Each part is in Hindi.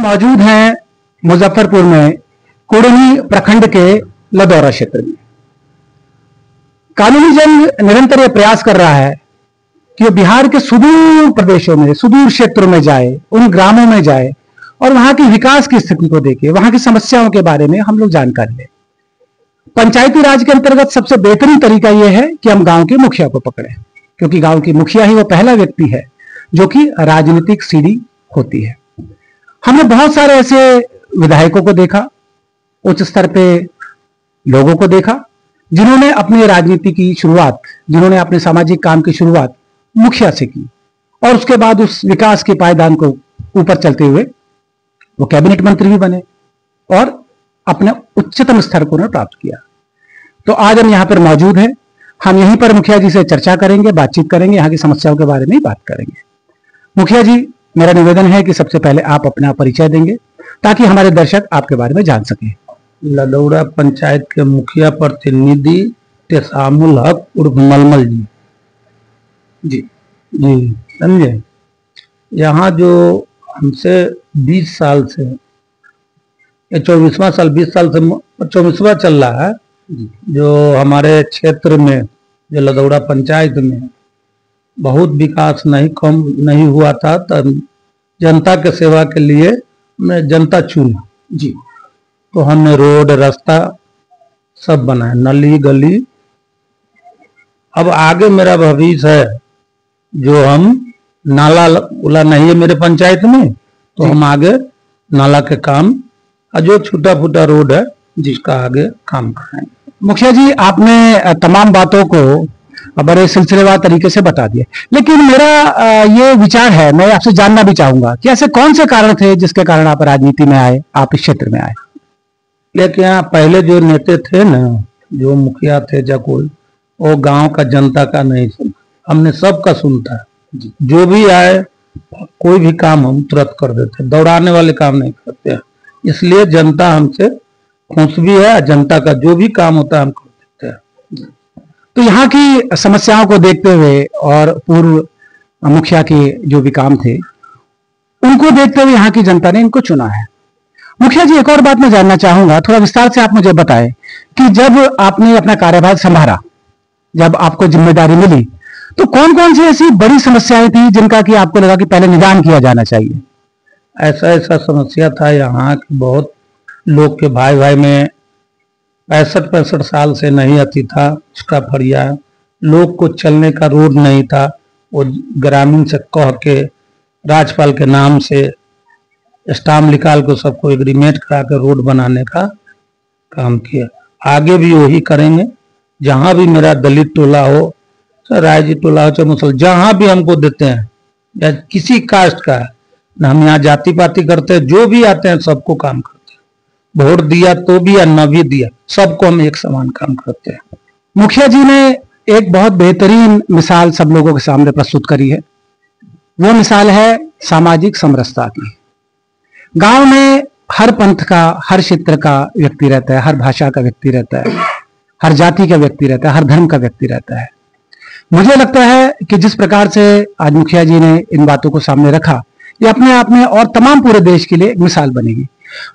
मौजूद हैं मुजफ्फरपुर में कुड़नी प्रखंड के लदौरा क्षेत्र में। कानूनी जंग निरंतर यह प्रयास कर रहा है कि वो बिहार के सुदूर प्रदेशों में, सुदूर क्षेत्रों में जाए, उन ग्रामों में जाए और वहां की विकास की स्थिति को देखे, वहां की समस्याओं के बारे में हम लोग जानकारी लें। पंचायती राज के अंतर्गत सबसे बेहतरीन तरीका यह है कि हम गांव के मुखिया को पकड़ें, क्योंकि गांव की मुखिया ही वो पहला व्यक्ति है जो कि राजनीतिक सीढ़ी होती है। हमने बहुत सारे ऐसे विधायकों को देखा, उच्च स्तर पे लोगों को देखा, जिन्होंने अपनी राजनीति की शुरुआत, जिन्होंने अपने सामाजिक काम की शुरुआत मुखिया से की और उसके बाद उस विकास के पायदान को ऊपर चलते हुए वो कैबिनेट मंत्री भी बने और अपने उच्चतम स्तर को उन्होंने प्राप्त किया। तो आज हम यहां पर मौजूद हैं, हम यहीं पर मुखिया जी से चर्चा करेंगे, बातचीत करेंगे, यहाँ की समस्याओं के बारे में ही बात करेंगे। मुखिया जी, मेरा निवेदन है कि सबसे पहले आप अपना परिचय देंगे ताकि हमारे दर्शक आपके बारे में जान सकें। लदौरा पंचायत के मुखिया प्रतिनिधि तेसामुल हक उर्फ मलमल जी। जी जी, समझे। यहाँ जो हमसे 20 साल से, 24वां साल, 20 साल से 24वां चल रहा है, जो हमारे क्षेत्र में, जो लदौरा पंचायत में बहुत विकास नहीं हुआ था, तब जनता के सेवा के लिए मैं जनता चुना जी। तो हमने रोड, रास्ता सब बनाया, नली गली। अब आगे मेरा भविष्य है, जो हम नाला उला नहीं है मेरे पंचायत में, तो हम आगे नाला के काम और जो छोटा फूटा रोड है जिसका आगे काम कराएंगे। मुखिया जी, आपने तमाम बातों को बड़े सिलसिलेवार तरीके से बता दिया, लेकिन मेरा ये विचार है, मैं आपसे जानना भी चाहूंगा कि ऐसे कौन से कारण थे जिसके कारण आप राजनीति में आए, आप इस क्षेत्र में आए? लेकिन यहाँ पहले जो नेता थे ना, जो मुखिया थे या कोई, वो गांव का जनता का नहीं सुना, हमने सबका सुनता है। जो भी आए, कोई भी काम हम तुरंत कर देते, दौड़ाने वाले काम नहीं करते हैं। इसलिए जनता हमसे खुश भी है, जनता का जो भी काम होता है हम कर देते हैं। तो यहाँ की समस्याओं को देखते हुए और पूर्व मुखिया के जो भी काम थे उनको देखते हुए यहाँ की जनता ने इनको चुना है। मुखिया जी, एक और बात मैं जानना चाहूंगा, थोड़ा विस्तार से आप मुझे बताएं कि जब आपने अपना कार्यभार संभाला, जब आपको जिम्मेदारी मिली, तो कौन कौन सी ऐसी बड़ी समस्याएं थी जिनका कि आपको लगा कि पहले निदान किया जाना चाहिए? ऐसा समस्या था यहाँ की, बहुत लोग के भाई भाई में 65 साल से नहीं आती था उसका फरिया, लोग को चलने का रोड नहीं था। वो ग्रामीण से कह के राज्यपाल के नाम से स्टाम्प निकाल को सबको एग्रीमेंट करा के रोड बनाने का काम किया। आगे भी वही करेंगे। जहाँ भी मेरा दलित टोला हो, चाहे रायजी टोला हो, चाहे मुसल, जहाँ भी हमको देते हैं या किसी कास्ट का, हम यहाँ जाति पाति करते हैं, जो भी आते हैं सबको काम करते हैं। वोट दिया तो भी या न भी दिया, सबको हम एक समान काम करते हैं। मुखिया जी ने एक बहुत बेहतरीन मिसाल सब लोगों के सामने प्रस्तुत करी है। वो मिसाल है सामाजिक समरसता की। गांव में हर पंथ का, हर क्षेत्र का व्यक्ति रहता है, हर भाषा का व्यक्ति रहता है, हर जाति का व्यक्ति रहता है, हर धर्म का व्यक्ति रहता है। मुझे लगता है कि जिस प्रकार से आज मुखिया जी ने इन बातों को सामने रखा, ये अपने आप में और तमाम पूरे देश के लिए एक मिसाल बनेगी।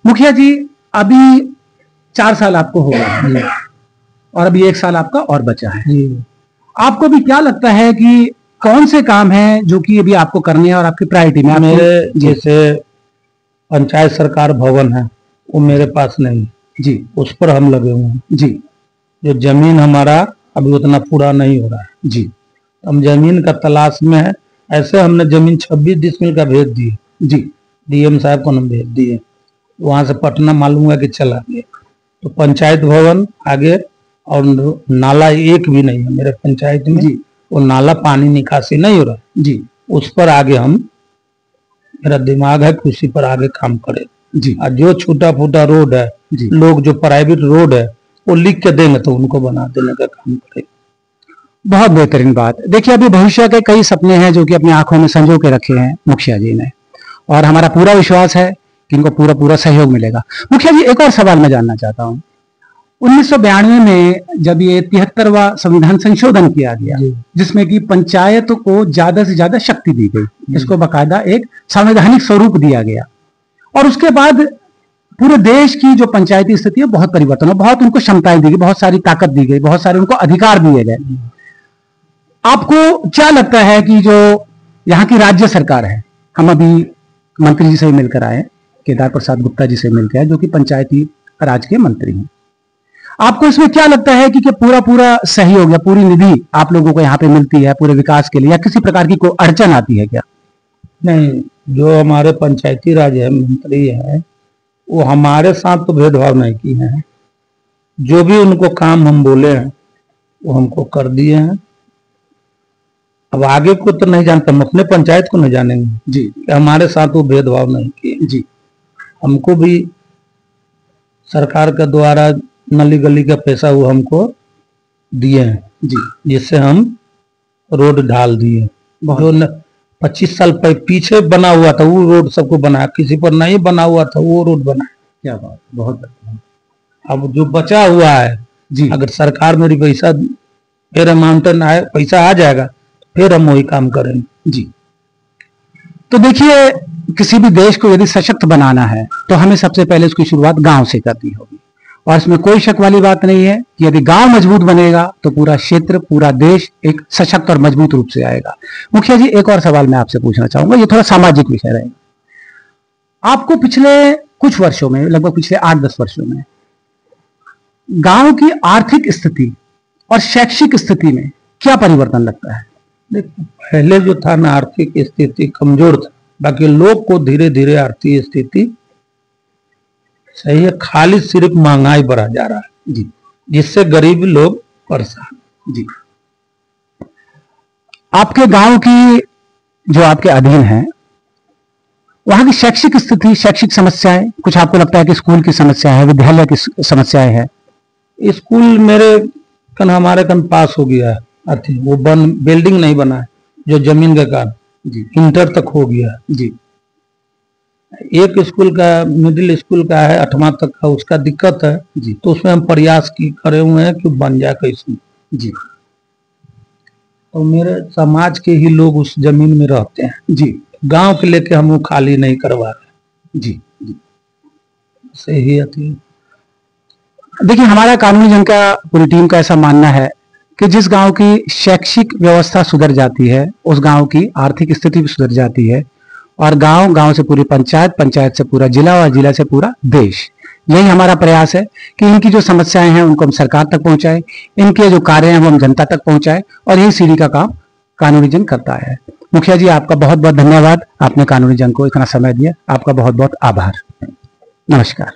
मुखिया जी, अभी 4 साल आपको हो गए और अभी 1 साल आपका और बचा है। आपको भी क्या लगता है कि कौन से काम हैं जो कि अभी आपको करने हैं और आपकी प्रायोरिटी में? मेरे जैसे पंचायत सरकार भवन है, वो मेरे पास नहीं जी, उस पर हम लगे हुए हैं जी। जो जमीन हमारा अभी उतना पूरा नहीं हो रहा है जी, हम जमीन का तलाश में है। ऐसे हमने जमीन 26 डिसमिल का भेज दिए जी, डीएम साहब को हम भेज दिए, वहां से पटना मालूम है कि चला गया। तो पंचायत भवन आगे, और नाला एक भी नहीं है मेरे पंचायत में जी, वो नाला पानी निकासी नहीं हो रहा जी, उस पर आगे हम, मेरा दिमाग है कि उसी पर आगे काम करे जी। और जो छोटा फूटा रोड है जी, लोग जो प्राइवेट रोड है वो लिख के देंगे तो उनको बना देने का काम करेगा। बहुत बेहतरीन बात। देखिए, अभी भविष्य के कई सपने हैं जो कि अपनी आंखों में संजो के रखे हैं मुखिया जी ने, और हमारा पूरा विश्वास है कि इनको पूरा पूरा सहयोग मिलेगा। मुखिया जी, एक और सवाल मैं जानना चाहता हूँ। 1992 में जब ये 73वां संविधान संशोधन किया गया, जिसमें कि पंचायत को ज्यादा से ज्यादा शक्ति दी गई, इसको बाकायदा एक संवैधानिक स्वरूप दिया गया, और उसके बाद पूरे देश की जो पंचायती स्थिति है बहुत परिवर्तन हो, बहुत उनको क्षमताएं दी गई, बहुत सारी ताकत दी गई, बहुत सारे उनको अधिकार दिए गए। आपको क्या लगता है कि जो यहाँ की राज्य सरकार है, हम अभी मंत्री जी से मिलकर आए, केदार प्रसाद गुप्ता जी से मिलकर आए, जो कि पंचायती राज के मंत्री हैं, आपको इसमें क्या लगता है कि पूरा पूरा सही हो गया, पूरी निधि आप लोगों को यहाँ पे मिलती है पूरे विकास के लिए, या किसी प्रकार की कोई अड़चन आती है क्या? नहीं, जो हमारे पंचायती राज है मंत्री है वो हमारे साथ तो भेदभाव नहीं किए हैं। जो भी उनको काम हम बोले हैं वो हमको कर दिए हैं। अब आगे को तो नहीं जानते, हम अपने पंचायत को नहीं जानेंगे जी, हमारे साथ वो भेदभाव नहीं किए जी। हमको भी सरकार के द्वारा नली गली का पैसा वो हमको दिए हैं जी, जिससे हम रोड ढाल दिए। जो 25 साल पीछे बना हुआ था वो रोड सबको बनाया, किसी पर नहीं बना हुआ था वो रोड बना। क्या बात, बहुत अच्छा। अब जो बचा हुआ है जी, अगर सरकार मेरी पैसा फिर अमाउंट आए, पैसा आ जाएगा फिर हम वही काम करेंगे जी। तो देखिए, किसी भी देश को यदि सशक्त बनाना है तो हमें सबसे पहले उसकी शुरुआत गांव से करनी होगी, और इसमें कोई शक वाली बात नहीं है कि यदि गांव मजबूत बनेगा तो पूरा क्षेत्र, पूरा देश एक सशक्त और मजबूत रूप से आएगा। मुखिया जी, एक और सवाल मैं आपसे पूछना चाहूंगा, ये थोड़ा सामाजिक विषय रहेगा। आपको पिछले कुछ वर्षों में, लगभग पिछले 8-10 वर्षों में, गांव की आर्थिक स्थिति और शैक्षिक स्थिति में क्या परिवर्तन लगता है? देखिए, पहले जो था ना आर्थिक स्थिति कमजोर था, बाकी लोग को धीरे धीरे आर्थिक स्थिति सही है, खाली सिर्फ महंगाई बढ़ा जा रहा है जी, जिससे गरीब लोग परेशान जी। आपके गांव की जो आपके अधीन है, वहां की शैक्षिक स्थिति, शैक्षिक समस्याएं, कुछ आपको लगता है कि स्कूल की समस्या है, विद्यालय की समस्याएं है? स्कूल मेरे हमारे पास हो गया है, वो बिल्डिंग नहीं बना है जो जमीन के कारण जी, इंटर तक हो गया है जी। एक स्कूल का, मिडिल स्कूल का है 8वां तक का, उसका दिक्कत है जी, तो उसमें हम प्रयास करे हुए हैं कि बन जाए कैसे जी। और मेरे समाज के ही लोग उस जमीन में रहते हैं जी, गांव के लेके हम वो खाली नहीं करवा रहे जी जी। सही है। देखिए, हमारा कानूनी जंग का पूरी टीम का ऐसा मानना है कि जिस गांव की शैक्षिक व्यवस्था सुधर जाती है उस गांव की आर्थिक स्थिति भी सुधर जाती है, और गांव, गांव से पूरी पंचायत, पंचायत से पूरा जिला, और जिला से पूरा देश। यही हमारा प्रयास है कि इनकी जो समस्याएं हैं उनको हम सरकार तक पहुंचाएं, इनके जो कार्य हैं वो हम जनता तक पहुंचाएं, और यही सीढ़ी का काम कानूनी जंग करता है। मुखिया जी, आपका बहुत बहुत धन्यवाद, आपने कानूनी जंग को इतना समय दिया, आपका बहुत बहुत आभार। नमस्कार।